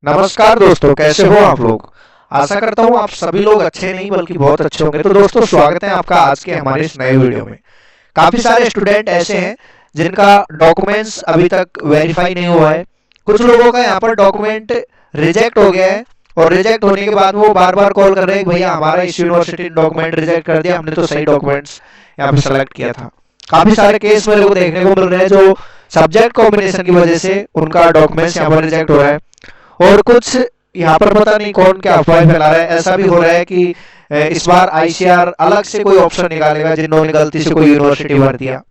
नमस्कार दोस्तों, कैसे हो आप लोग। आशा करता हूँ आप सभी लोग अच्छे नहीं बल्कि बहुत अच्छे होंगे। तो दोस्तों, स्वागत है आपका आज के हमारे इस नए वीडियो में। काफी सारे स्टूडेंट ऐसे हैं जिनका डॉक्यूमेंट्स अभी तक वेरीफाई नहीं हुआ है। कुछ लोगों का यहाँ पर डॉक्यूमेंट रिजेक्ट हो गया है और रिजेक्ट होने के बाद वो बार बार कॉल कर रहे हैं कि भैया हमारा इस यूनिवर्सिटी ने डॉक्यूमेंट रिजेक्ट कर दिया, हमने तो सही डॉक्यूमेंट्स यहाँ पे सेलेक्ट किया था। काफी सारे केस मेरे को देखने को मिल रहे हैं जो सब्जेक्ट कॉम्बिनेशन की वजह से उनका डॉक्यूमेंट्स यहाँ पर रिजेक्ट हो रहा है। और कुछ यहाँ पर पता नहीं कौन क्या अफवाह फैला रहा है। ऐसा भी हो रहा है कि इस बार आईसीआर अलग से कोई ऑप्शन निकालेगा जिन्होंने गलती से कोई यूनिवर्सिटी भर दिया।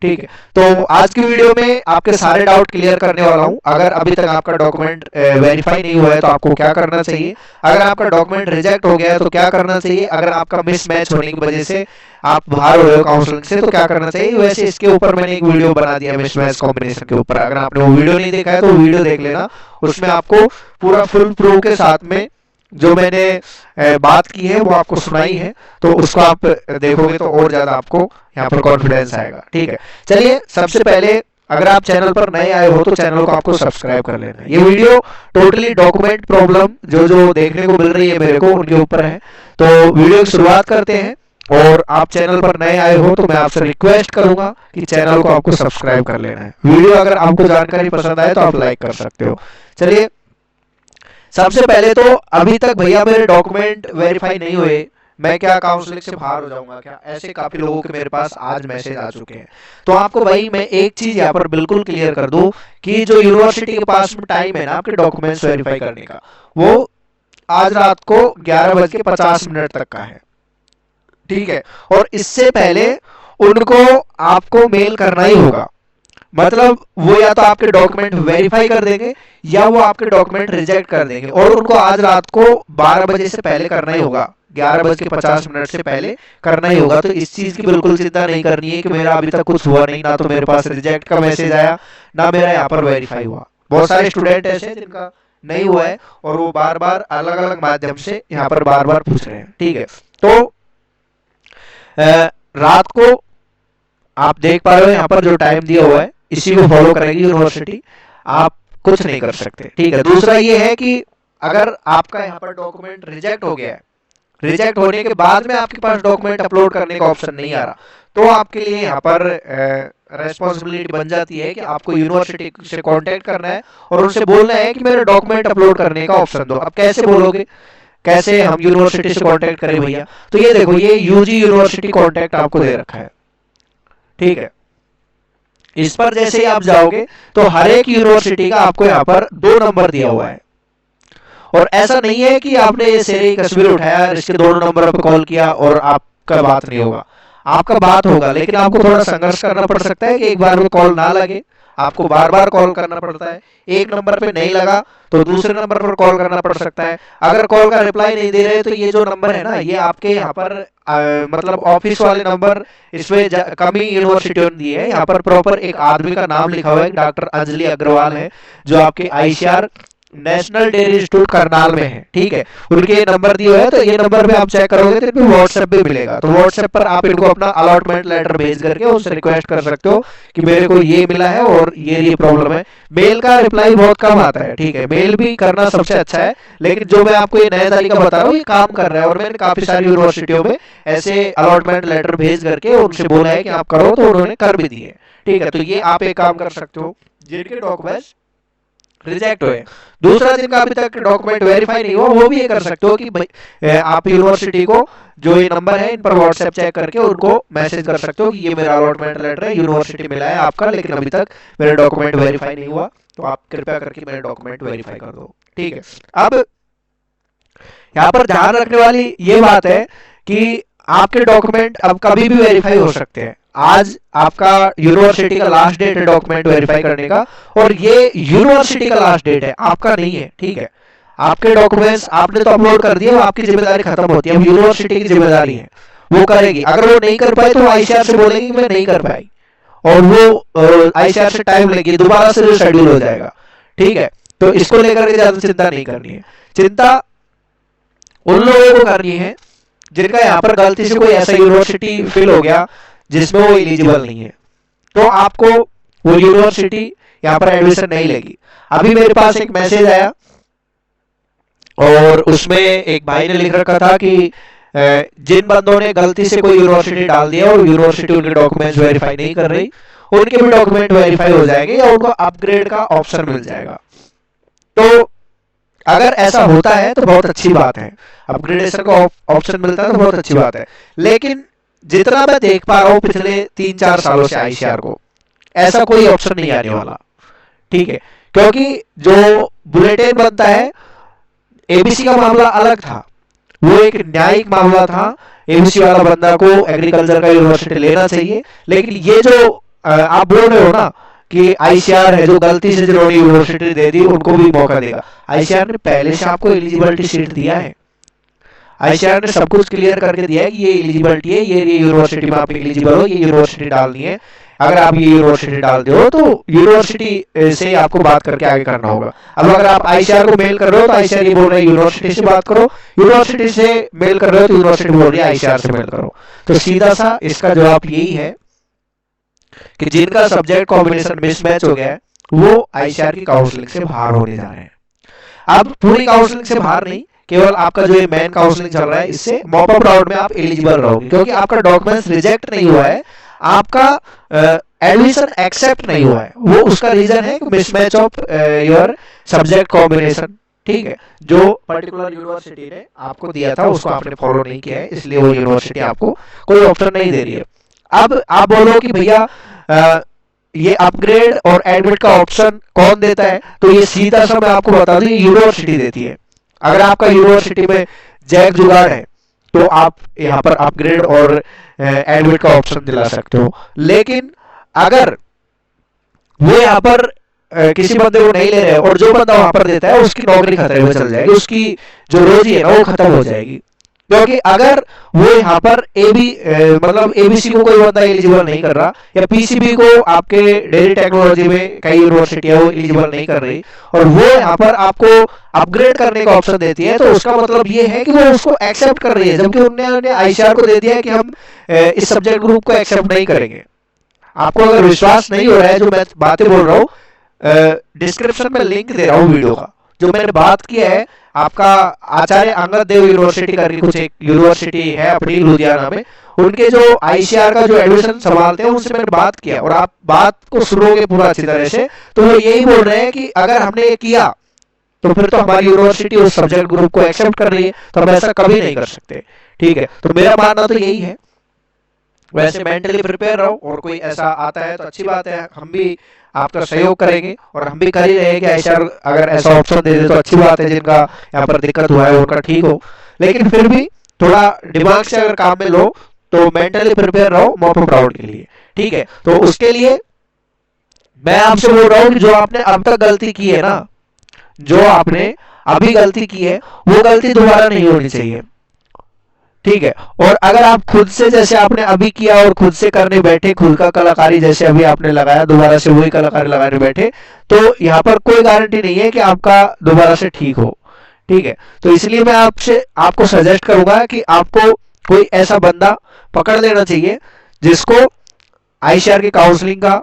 ठीक है, तो आज की वीडियो में आपके सारे डाउट क्लियर करने वाला हूं। अगर अभी तक आपका डॉक्यूमेंट वेरीफाई नहीं हुआ है तो आपको क्या करना चाहिए, अगर आपका डॉक्यूमेंट रिजेक्ट हो गया है तो क्या करना चाहिए, अगर आपका मिसमैच होने की वजह से आप बाहर हो रहे हो काउंसलिंग से तो क्या करना चाहिए। वैसे इसके ऊपर मैंने एक वीडियो बना दिया मिसमैच कॉम्बिनेशन के ऊपर। अगर आपने वो वीडियो नहीं देखा है तो वीडियो देख लेना, उसमें आपको पूरा फुल प्रूफ के साथ में जो मैंने बात की है वो आपको सुनाई है। तो उसको आप देखोगे तो और ज्यादा आपको यहाँ पर कॉन्फिडेंस आएगा। ठीक है, चलिए सबसे पहले अगर आप चैनल पर नए आए हो तो चैनल को आपको सब्सक्राइब कर लेना है। ये वीडियो टोटली डॉक्यूमेंट प्रॉब्लम जो जो देखने को मिल रही है मेरे को उनके ऊपर है। तो वीडियो की शुरुआत करते हैं। और आप चैनल पर नए आए हो तो मैं आपसे रिक्वेस्ट करूंगा कि चैनल को आपको सब्सक्राइब कर लेना है। वीडियो अगर आपको जानकारी पसंद आए तो आप लाइक कर सकते हो। चलिए, सबसे पहले तो अभी तक भैया मेरे डॉक्यूमेंट वेरीफाई नहीं हुए, मैं क्या काउंसलिंग से बाहर हो जाऊंगा क्या, ऐसे काफी लोगों के मेरे पास आज मैसेज आ चुके हैं। तो आपको भाई मैं एक चीज यहाँ पर बिल्कुल क्लियर कर दूं कि जो यूनिवर्सिटी के पास में टाइम है ना आपके डॉक्यूमेंट्स वेरीफाई करने का, वो आज रात को 11:50 तक का है। ठीक है, और इससे पहले उनको आपको मेल करना ही होगा। मतलब वो या तो आपके डॉक्यूमेंट वेरीफाई कर देंगे या वो आपके डॉक्यूमेंट रिजेक्ट कर देंगे, और उनको आज रात को 12 बजे से पहले करना ही होगा, 11:50 से पहले करना ही होगा। तो इस चीज की बिल्कुल चिंता नहीं करनी है कि मेरा अभी तक कुछ हुआ नहीं, ना तो मेरे पास रिजेक्ट का मैसेज आया ना मेरा यहाँ पर वेरीफाई हुआ। बहुत सारे स्टूडेंट ऐसे हैं जिनका नहीं हुआ है और वो बार बार अलग अलग माध्यम से यहाँ पर बार बार पूछ रहे हैं। ठीक है, तो रात को आप देख पा रहे हो यहाँ पर जो टाइम दिया हुआ है इसी को फॉलो करेगी यूनिवर्सिटी, आप कुछ नहीं कर सकते। ठीक है, दूसरा ये है कि अगर आपका यहाँ पर डॉक्यूमेंट रिजेक्ट हो गया है, रिजेक्ट होने के बाद में आपके पास डॉक्यूमेंट अपलोड करने का ऑप्शन नहीं आ रहा, तो आपके लिए यहाँ पर रेस्पॉन्सिबिलिटी बन जाती है कि आपको यूनिवर्सिटी से कांटेक्ट करना है और उनसे बोलना है कि मेरे डॉक्यूमेंट अपलोड करने का ऑप्शन दो। अब कैसे बोलोगे, कैसे हम यूनिवर्सिटी से कांटेक्ट करें भैया। तो ये देखो, ये यूजी यूनिवर्सिटी कांटेक्ट आपको दे रखा है। ठीक है, इस पर जैसे ही आप जाओगे तो हर एक यूनिवर्सिटी का आपको यहाँ पर 2 नंबर दिया हुआ है। और ऐसा नहीं है कि आपने ये सेरी कश्मीर उठाया इसके दोनों नंबर पर कॉल किया और आपका बात नहीं होगा, आपका बात होगा, लेकिन आपको थोड़ा संघर्ष करना पड़ सकता है कि एक बार में कॉल ना लगे, आपको बार बार कॉल करना पड़ता है। एक नंबर पे नहीं लगा तो दूसरे नंबर पर कॉल करना पड़ सकता है। अगर कॉल का रिप्लाई नहीं दे रहे तो ये जो नंबर है ना, ये आपके यहाँ पर मतलब ऑफिस वाले नंबर, इसमें कमी यूनिवर्सिटियों ने दी है। यहाँ पर प्रॉपर एक आदमी का नाम लिखा हुआ है, डॉक्टर अंजलि अग्रवाल है, जो आपके ICR national dairy institute Karnal में है। ठीक है, उनके ये नंबर दिए हुए हैं, तो ये नंबर पे आप चेक करोगे तो इनको व्हाट्सएप पे मिलेगा। तो व्हाट्सएप पर आप इनको अपना अलॉटमेंट लेटर भेज करके उससे रिक्वेस्ट कर सकते हो कि मेरे को ये मिला है और ये प्रॉब्लम है। मेल का रिप्लाई बहुत कम आता है। ठीक है, मेल भी करना सबसे अच्छा है, लेकिन जो मैं आपको ये नया तरीका बता रहा हूँ ये काम कर रहा है और मैंने काफी सारी यूनिवर्सिटियों में ऐसे अलॉटमेंट लेटर भेज करके उनसे बोला है कि आप करो, तो उन्होंने कर भी दिए। ठीक है, तो ये आप एक काम कर सकते हो जिनके डॉक्यूमेंट्स रिजेक्ट हुए। दूसरा, जिनका अभी तक डॉक्यूमेंट वेरीफाई नहीं हुआ, वो भी ये कर सकते हो कि आप यूनिवर्सिटी को जो ये नंबर है इन पर व्हाट्सएप चेक करके उनको मैसेज कर सकते हो कि ये मेरा अलॉटमेंट लेटर है, यूनिवर्सिटी मिला है आपका, लेकिन अभी तक मेरा डॉक्यूमेंट वेरीफाई नहीं हुआ, तो आप कृपया करके मेरे डॉक्यूमेंट वेरीफाई कर दो। ठीक है, अब यहाँ पर ध्यान रखने वाली ये बात है कि आपके डॉक्यूमेंट अब कभी भी वेरीफाई हो सकते हैं। आज आपका यूनिवर्सिटी का लास्ट डेट है डॉक्यूमेंट वेरीफाई करने का, और ये यूनिवर्सिटी का लास्ट डेट है, आपका नहीं है। ठीक है, आपके डॉक्यूमेंट्स आपने तो अपलोड कर दिए, आपकी जिम्मेदारी खत्म होती है, अब यूनिवर्सिटी की जिम्मेदारी है, वो करेगी। अगर वो नहीं कर पाए तो आईसीआर से बोलेगी मैं नहीं कर पाई, और वो आईसीआर से टाइम लेगी, दोबारा से शेड्यूल हो जाएगा। ठीक है, तो इसको लेकर के ज्यादा चिंता नहीं करनी है। चिंता उन लोगों को करनी है जिनका यहाँ पर गलती से कोई ऐसा यूनिवर्सिटी फिल हो गया जिसमें वो एलिजिबल नहीं है, तो आपको वो यूनिवर्सिटी यहाँ पर एडमिशन नहीं लेगी। अभी मेरे पास एक मैसेज आया और उसमें एक भाई ने लिख रखा था कि जिन बंदों ने गलती से कोई यूनिवर्सिटी डाल दिया और यूनिवर्सिटी उनके डॉक्यूमेंट्स वेरीफाई नहीं कर रही, उनके भी डॉक्यूमेंट वेरीफाई हो जाएंगे या उनको अपग्रेड का ऑप्शन मिल जाएगा। तो अगर ऐसा होता है तो बहुत अच्छी बात है, अपग्रेडेशन का ऑप्शन मिलता है तो बहुत अच्छी बात है। लेकिन जितना मैं देख पा रहा हूँ पिछले 3-4 सालों से आईसीआर को, ऐसा कोई ऑप्शन नहीं आने वाला। ठीक है, क्योंकि जो बुलेटिन बनता है, एबीसी का मामला अलग था, वो एक न्यायिक मामला था। एबीसी वाला बंदा को एग्रीकल्चर का यूनिवर्सिटी लेना चाहिए। लेकिन ये जो आप बोल रहे हो ना कि आईसीआर है जो गलती से जिन्होंने यूनिवर्सिटी दे दी उनको भी मौका देगा, आईसीआर ने पहले से आपको एलिजिबिलिटी शीट दिया है। आईसीआर ने सब कुछ क्लियर करके दिया है कि ये एलिजिबिलिटी है, ये यूनिवर्सिटी में आप एलिजिबल हो, ये यूनिवर्सिटी डालनी है। अगर आप ये यूनिवर्सिटी डाल दो तो यूनिवर्सिटी से आपको बात करके आगे करना होगा। अब अगर आप आईसीआर को मेल कर रहे हो तो आईसीआर ये बोल रहे हैं यूनिवर्सिटी से बात करो, यूनिवर्सिटी से मेल कर रहे हो तो यूनिवर्सिटी बोल रही है आईसीआर से मेल करो। तो सीधा सा इसका जवाब यही है कि जिनका सब्जेक्ट कॉम्बिनेशन मिसमैच हो गया है वो आईसीआर की काउंसलिंग से बाहर होने जा रहे हैं। अब पूरी काउंसलिंग से बाहर नहीं, केवल आपका जो ये मेन काउंसलिंग चल रहा है इससे मॉप अप राउंड में आप एलिजिबल रहोगे, क्योंकि आपका डॉक्यूमेंट्स रिजेक्ट नहीं हुआ है, आपका एडमिशन एक्सेप्ट नहीं हुआ है। वो उसका रीजन है mismatch of your subject combination. ठीक है, जो पर्टिकुलर यूनिवर्सिटी ने आपको दिया था उसको आपने फॉलो नहीं किया है, इसलिए वो यूनिवर्सिटी आपको कोई ऑप्शन नहीं दे रही है। अब आप बोलो कि भैया ये अपग्रेड और एडमिट का ऑप्शन कौन देता है, तो ये सीधा सा मैं आपको बता दूं यूनिवर्सिटी देती है। अगर आपका यूनिवर्सिटी में जैक जुगाड़ है तो आप यहाँ पर अपग्रेड और एडमिट का ऑप्शन दिला सकते हो। लेकिन अगर वो यहाँ पर किसी बंदे को नहीं ले रहे और जो बंदा वहां पर देता है उसकी नौकरी खतरे में चल जाएगी, उसकी जो रोजी है ना वो खत्म हो जाएगी। क्योंकि अगर वो यहाँ पर मतलब एबीसी को कोई बंदा एलिजिबल नहीं कर रहा या पीसीबी को आपके डेयरी टेक्नोलॉजी में कई यूनिवर्सिटियां वो एलिजिबल नहीं कर रही और वो यहाँ पर आपको अपग्रेड करने का ऑप्शन देती है, तो उसका मतलब ये है कि वो उसको एक्सेप्ट कर रही है, जबकि उन्होंने आईसीआर को दे दिया है कि हम इस सब्जेक्ट ग्रुप को एक्सेप्ट नहीं करेंगे। आपको अगर विश्वास नहीं हो रहा है जो मैं बातें बोल रहा हूँ, डिस्क्रिप्शन में लिंक दे रहा हूँ वीडियो का, जो मैंने बात किया है आपका आचार्य अंगद देव यूनिवर्सिटी करके कुछ एक यूनिवर्सिटी है अपनी लुधियाना में, उनके जो आईसीआर का जो एडमिशन संभालते हैं उनसे मैंने बात किया और आप बात को सुनोगे पूरा अच्छी तरह से तो वो यही बोल रहे हैं कि अगर हमने ये किया तो फिर तो हमारी यूनिवर्सिटी उस सब्जेक्ट ग्रुप को एक्सेप्ट कर रही है, तो हम ऐसा कभी नहीं कर सकते। ठीक है, तो मेरा मानना तो यही है। वैसे मेंटली प्रिपेयर रहो और कोई ऐसा आता है तो अच्छी बात है, हम भी आपका सहयोग करेंगे और हम भी कर ही रहे हैं कि आईसीआर अगर ऐसा ऑप्शन दे दे तो अच्छी बात है, जिनका यहाँ पर दिक्कत हुआ है उनका ठीक हो। लेकिन फिर भी थोड़ा दिमाग से अगर काम में लो तो मेंटली प्रिपेयर रहो मॉप अप राउंड के लिए। ठीक है, तो उसके लिए मैं आपसे बोल रहा हूँ कि जो आपने अब तक गलती की है ना, जो आपने अभी गलती की है वो गलती दोबारा नहीं होनी चाहिए। ठीक है, और अगर आप खुद से जैसे आपने अभी किया और खुद से करने बैठे, खुद का कलाकारी जैसे अभी आपने लगाया दोबारा से वही कलाकारी लगाने बैठे, तो यहाँ पर कोई गारंटी नहीं है कि आपका दोबारा से ठीक हो। ठीक है, तो इसलिए मैं आपको सजेस्ट करूंगा कि आपको कोई ऐसा बंदा पकड़ लेना चाहिए जिसको आईसीआर की काउंसलिंग का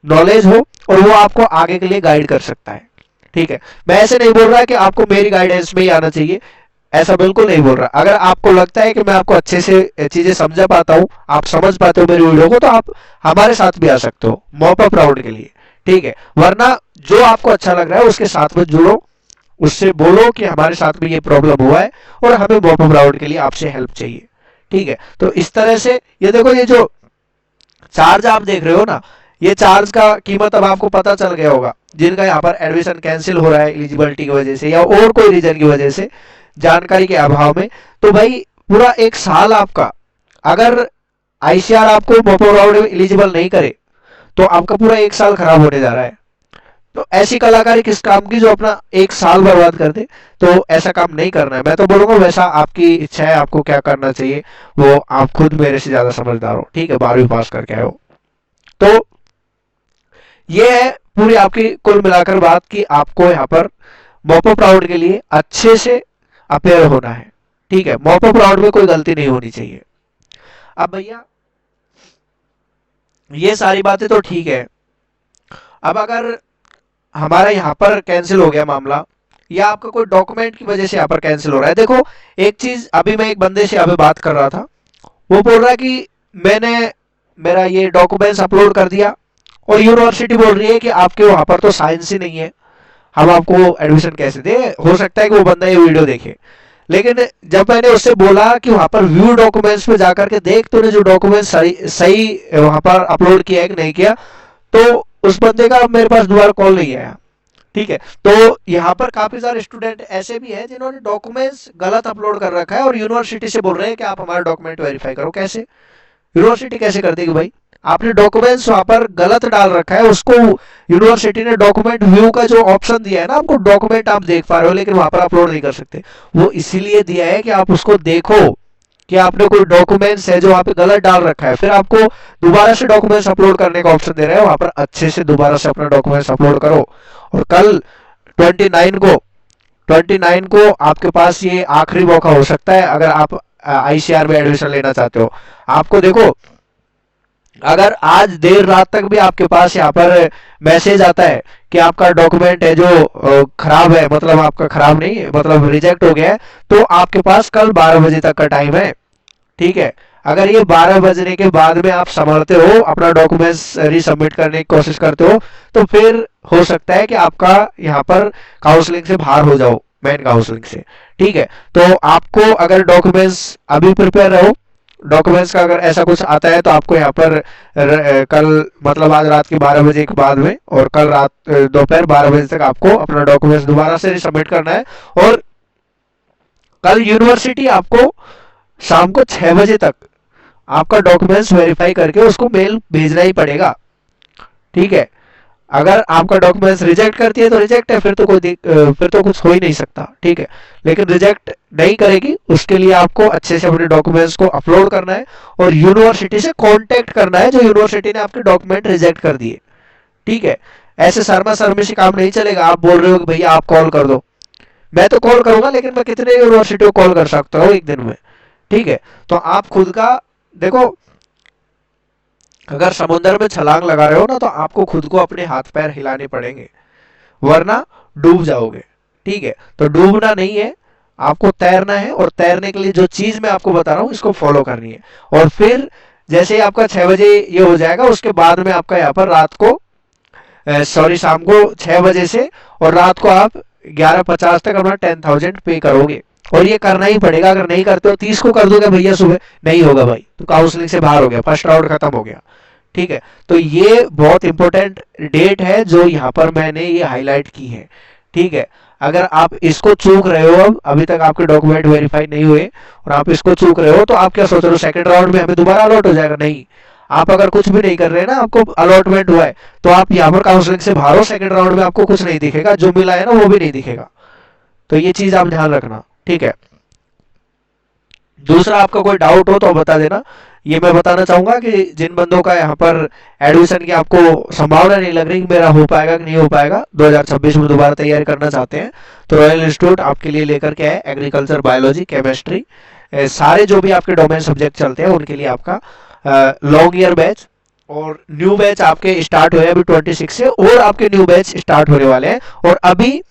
नॉलेज हो और वो आपको आगे के लिए गाइड कर सकता है। ठीक है, मैं ऐसे नहीं बोल रहा कि आपको मेरी गाइडेंस में ही आना चाहिए, ऐसा बिल्कुल नहीं बोल रहा। अगर आपको लगता है कि मैं आपको अच्छे से चीजें समझा पाता हूँ, आप समझ पाते हो मेरी वीडियो को, तो आप हमारे साथ भी आ सकते हो मॉप अप राउंड के लिए। ठीक है, वरना जो आपको अच्छा लग रहा है उसके साथ में जुड़ो, उससे बोलो कि हमारे साथ में ये प्रॉब्लम हुआ है और हमें मॉप अप राउंड के लिए आपसे हेल्प चाहिए। ठीक है, तो इस तरह से ये देखो, ये जो चार्ज आप देख रहे हो ना, ये चार्ज का कीमत अब आपको पता चल गया होगा। जिनका यहाँ पर एडमिशन कैंसिल हो रहा है एलिजिबिलिटी की वजह से या और कोई रीजन की वजह से, जानकारी के अभाव में, तो भाई पूरा एक साल आपका, अगर आईसीआर आपको मॉप अप राउंड में एलिजिबल नहीं करे तो आपका पूरा एक साल खराब होने जा रहा है। तो ऐसी कलाकारी किस काम की जो अपना एक साल बर्बाद कर दे, तो ऐसा काम नहीं करना है। मैं तो बोलूंगा वैसा आपकी इच्छा है, आपको क्या करना चाहिए वो आप खुद मेरे से ज्यादा समझदार हो। ठीक है, 12वीं पास करके आए हो। तो ये है पूरी आपकी कुल मिलाकर बात कि आपको यहाँ पर मॉप अप राउंड के लिए अच्छे से अपेयर होना है। ठीक है, मॉप अप राउंड में कोई गलती नहीं होनी चाहिए। अब भैया ये सारी बातें तो ठीक है, अब अगर हमारा यहाँ पर कैंसिल हो गया मामला या आपका कोई डॉक्यूमेंट की वजह से यहाँ पर कैंसिल हो रहा है। देखो एक चीज, अभी मैं एक बंदे से अभी बात कर रहा था, वो बोल रहा है कि मैंने मेरा ये डॉक्यूमेंट्स अपलोड कर दिया और यूनिवर्सिटी बोल रही है कि आपके वहां पर तो साइंस ही नहीं है, हम आपको एडमिशन कैसे दे। हो सकता है कि वो बंदा ये वीडियो देखे, लेकिन जब मैंने उससे बोला कि वहां पर व्यू डॉक्यूमेंट्स पे जाकर के देख तूने जो डॉक्यूमेंट सही सही वहां पर अपलोड किया है कि नहीं किया, तो उस बंदे का मेरे पास दोबारा कॉल नहीं आया। ठीक है, तो यहाँ पर काफी सारे स्टूडेंट ऐसे भी हैं जिन्होंने डॉक्यूमेंट्स गलत अपलोड कर रखा है और यूनिवर्सिटी से बोल रहे हैं कि आप हमारा डॉक्यूमेंट वेरीफाई करो। कैसे यूनिवर्सिटी कैसे कर देगी भाई? आपने डॉक्यूमेंट्स वहां पर गलत डाल रखा है, उसको यूनिवर्सिटी ने डॉक्यूमेंट व्यू का जो ऑप्शन दिया है ना, आपको डॉक्यूमेंट आप देख पा रहे हो लेकिन वहां पर अपलोड नहीं कर सकते। वो इसीलिए दिया है कि आप उसको देखो कि आपने कोई डॉक्यूमेंट्स है जो वहां पे गलत डाल रखा है, फिर आपको दोबारा से डॉक्यूमेंट्स अपलोड करने का ऑप्शन दे रहा है। वहां पर अच्छे से दोबारा से अपना डॉक्यूमेंट्स अपलोड करो। और कल 29 को आपके पास ये आखिरी मौका हो सकता है अगर आप आईसीआर में एडमिशन लेना चाहते हो। आपको देखो, अगर आज देर रात तक भी आपके पास यहाँ पर मैसेज आता है कि आपका डॉक्यूमेंट है जो खराब है, मतलब आपका खराब नहीं मतलब रिजेक्ट हो गया है, तो आपके पास कल 12 बजे तक का टाइम है। ठीक है, अगर ये 12 बजने के बाद में आप संभलते हो, अपना डॉक्यूमेंट्स रीसबमिट करने की कोशिश करते हो, तो फिर हो सकता है कि आपका यहाँ पर काउंसलिंग से बाहर हो जाओ, मेन काउंसलिंग से। ठीक है, तो आपको अगर डॉक्यूमेंट्स अभी प्रिपेयर रहो, डॉक्यूमेंट्स का अगर ऐसा कुछ आता है तो आपको यहाँ पर कल मतलब आज रात के 12 बजे के बाद में और कल रात दोपहर 12 बजे तक आपको अपना डॉक्यूमेंट्स दोबारा से सबमिट करना है। और कल यूनिवर्सिटी आपको शाम को 6 बजे तक आपका डॉक्यूमेंट्स वेरीफाई करके उसको मेल भेजना ही पड़ेगा। ठीक है, अगर आपका डॉक्यूमेंट्स रिजेक्ट करती है तो रिजेक्ट है, फिर तो फिर तो कुछ हो ही नहीं सकता। ठीक है, लेकिन रिजेक्ट नहीं करेगी उसके लिए आपको अच्छे से अपने डॉक्यूमेंट्स को अपलोड करना है और यूनिवर्सिटी से कांटेक्ट करना है जो यूनिवर्सिटी ने आपके डॉक्यूमेंट रिजेक्ट कर दिए। ठीक है, ऐसे शर्मा शर्मी से काम नहीं चलेगा। आप बोल रहे हो कि भैया आप कॉल कर दो, मैं तो कॉल करूंगा लेकिन मैं कितने यूनिवर्सिटी को कॉल कर सकता हूँ एक दिन में। ठीक है, तो आप खुद का देखो, अगर समुद्र में छलांग लगा रहे हो ना तो आपको खुद को अपने हाथ पैर हिलाने पड़ेंगे, वरना डूब जाओगे। ठीक है, तो डूबना नहीं है, आपको तैरना है और तैरने के लिए जो चीज मैं आपको बता रहा हूं इसको फॉलो करनी है। और फिर जैसे ही आपका 6 बजे ये हो जाएगा उसके बाद में आपका यहाँ पर रात को शाम को 6 बजे से और रात को आप 11:50 तक अपना 10,000 पे करोगे। और ये करना ही पड़ेगा, अगर नहीं करते हो 30 को कर दोगे भैया सुबह, नहीं होगा भाई, तो काउंसलिंग से बाहर हो गया, फर्स्ट राउंड खत्म हो गया। ठीक है, तो ये बहुत इंपॉर्टेंट डेट है जो यहाँ पर मैंने ये हाईलाइट की है। ठीक है, अगर आप इसको चूक रहे हो, अब अभी तक आपके डॉक्यूमेंट वेरीफाई नहीं हुए और आप इसको चूक रहे हो, तो आप क्या सोच रहे हो सेकंड राउंड में हमें दोबारा अलॉट हो जाएगा? नहीं, आप अगर कुछ भी नहीं कर रहे ना, आपको अलॉटमेंट हुआ है तो आप यहाँ पर काउंसलिंग से बाहर हो, सेकंड राउंड में आपको कुछ नहीं दिखेगा, जो मिला है ना वो भी नहीं दिखेगा। तो ये चीज आप ध्यान रखना। ठीक है, दूसरा आपका कोई डाउट हो तो बता देना। ये मैं बताना चाहूंगा कि जिन बंदों का यहाँ पर एडमिशन की आपको संभावना नहीं लग रही मेरा हो पाएगा कि नहीं हो पाएगा, 2026 में दोबारा तैयारी करना चाहते हैं, तो रॉयल इंस्टीट्यूट आपके लिए लेकर के है एग्रीकल्चर, बायोलॉजी, केमिस्ट्री, सारे जो भी आपके डोमेन सब्जेक्ट चलते हैं उनके लिए आपका लॉन्ग ईयर बैच और न्यू बैच आपके स्टार्ट हुए अभी 26 से, और आपके न्यू बैच स्टार्ट होने वाले हैं। और अभी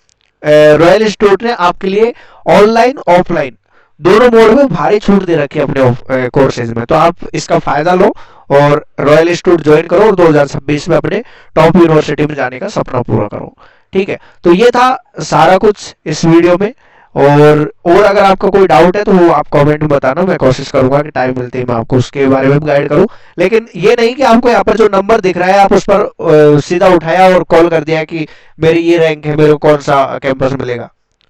रॉयल इंस्टीट्यूट ने आपके लिए ऑनलाइन ऑफलाइन दोनों मोड में भारी छूट दे रखी है अपने कोर्सेज में, तो आप इसका फायदा लो और रॉयल इंस्टीट्यूट ज्वाइन करो और 2026 में अपने टॉप यूनिवर्सिटी में जाने का सपना पूरा करो। ठीक है, तो ये था सारा कुछ इस वीडियो में। और अगर आपका कोई डाउट है तो वो आप कमेंट में बताना, मैं कोशिश करूंगा कि टाइम मिलते ही मैं आपको उसके बारे में गाइड करूं। लेकिन ये नहीं कि आपको यहाँ पर जो नंबर दिख रहा है आप उस पर सीधा उठाया और कॉल कर दिया कि मेरी ये रैंक है, मेरे को कौन सा कैंपस मिलेगा।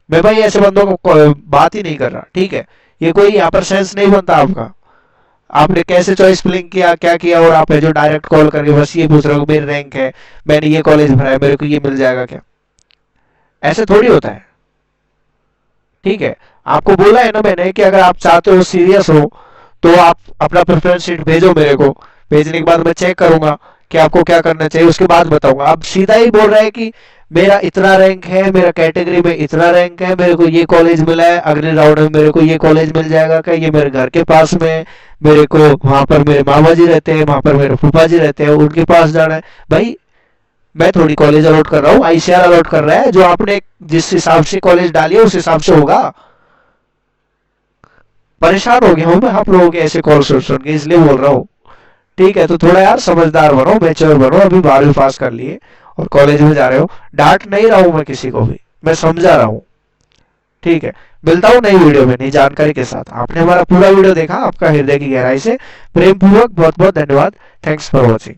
मैं भाई ऐसे बंदों को बात ही नहीं कर रहा। ठीक है, ये कोई यहाँ पर सेंस नहीं बनता आपका। आपने कैसे चॉइस फिलिंग किया, क्या किया, और आप है जो डायरेक्ट कॉल करके बस ये पूछ रहे हो मेरी रैंक है, मैंने ये कॉलेज भरा है, मेरे को ये मिल जाएगा क्या? ऐसे थोड़ी होता है। ठीक है, आपको बोला है ना मैंने कि अगर आप चाहते हो, सीरियस हो, तो आप अपना प्रेफरेंस शीट भेजो मेरे को, भेजने के बाद मैं चेक करूंगा कि आपको क्या करना चाहिए, उसके बाद बताऊंगा। आप सीधा ही बोल रहे हैं कि मेरा इतना रैंक है, मेरा कैटेगरी में इतना रैंक है, मेरे को ये कॉलेज मिला है, अगले राउंड में मेरे को ये कॉलेज मिल जाएगा क्या, ये मेरे घर के पास में, मेरे को वहां पर मेरे मामा जी रहते हैं, वहां पर मेरे फूफा जी रहते हैं, उनके पास जाना है। भाई मैं थोड़ी कॉलेज अलॉट कर रहा हूँ, आईसीआर अलॉट कर रहा है। जो आपने जिस हिसाब से कॉलेज डाली है उस हिसाब से होगा। परेशान हो गया हूँ मैं आप लोगों के ऐसे कॉल सुन के, इसलिए बोल रहा हूँ। ठीक है, तो थोड़ा यार समझदार बनो, मैच्योर बनो। अभी 12वीं पास कर लिए और कॉलेज में जा रहे हो। डांट नहीं रहा हूँ मैं किसी को भी, मैं समझा रहा हूँ। ठीक है, मिलता हूँ नई वीडियो में नई जानकारी के साथ। आपने हमारा पूरा वीडियो देखा, आपका हृदय की गहराई से प्रेम पूर्वक बहुत बहुत धन्यवाद। Thanks for watching.